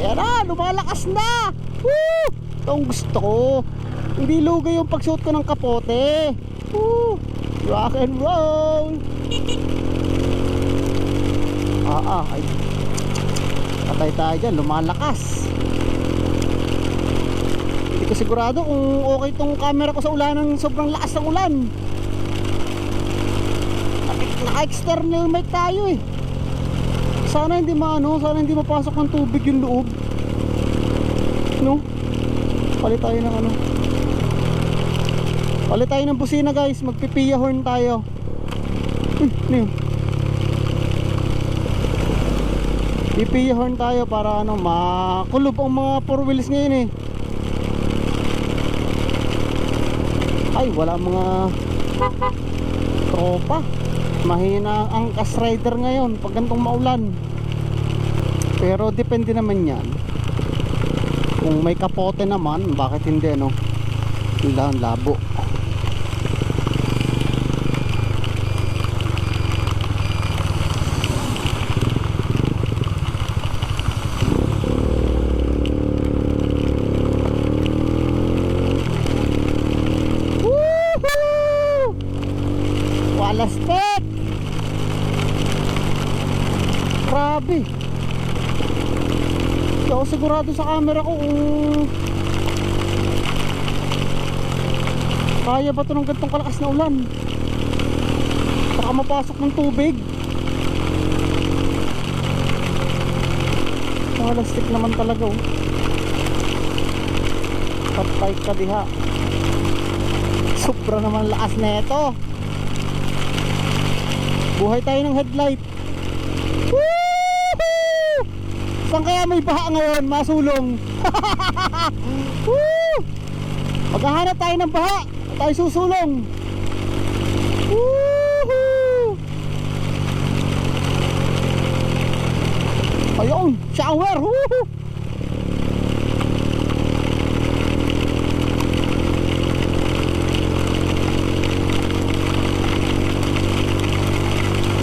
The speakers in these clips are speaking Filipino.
Ayan na, lumalakas na. Woo! Ito ang gusto ko. Hindi lugay yung pagsuot ko ng kapote. Woo! Rock and roll. Ay. Patay tayo dyan, lumalakas. Hindi ko sigurado kung okay tong camera ko sa ulan ng sobrang lakas ng ulan. Naka-external mic tayo eh. Sana hindi sana hindi mapasok ng tubig yung loob. No? Palit tayo ng palit tayo ng busina guys, magpipiya horn tayo. Ano yun? Pipiya horn tayo para makulob ang mga four wheels ngayon eh. Ay, wala mga tropa. Mahina ang angkas rider ngayon pag gantong maulan. Pero depende naman yan. Kung may kapote naman, bakit hindi labo. Woohoo! Walastek! Grabe. Hindi ako sigurado sa camera ko kung kaya ba ito ng gantong kalakas na ulan. Baka mapasok ng tubig. Malastik naman talaga Patay ka diha. Sobra naman lakas na ito. Buhay tayo ng headlight. Woohoo! Saan kaya may baha ngayon? Masulong. Maghahanap tayo ng baha. Tayo susulong. Woohoo! Ayun, shower. Woohoo!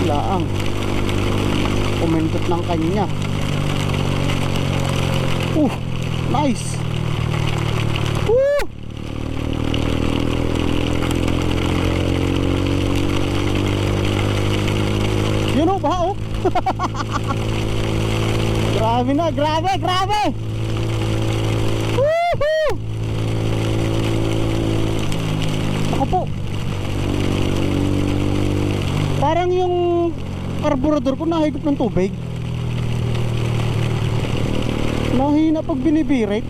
Laang kumendot ng kanya. Nice. Yun baha Grabe na, grabe. Woohoo! Ako po. Parang yung carburetor ko nahigop ng tubig. Mahina pag binibirit.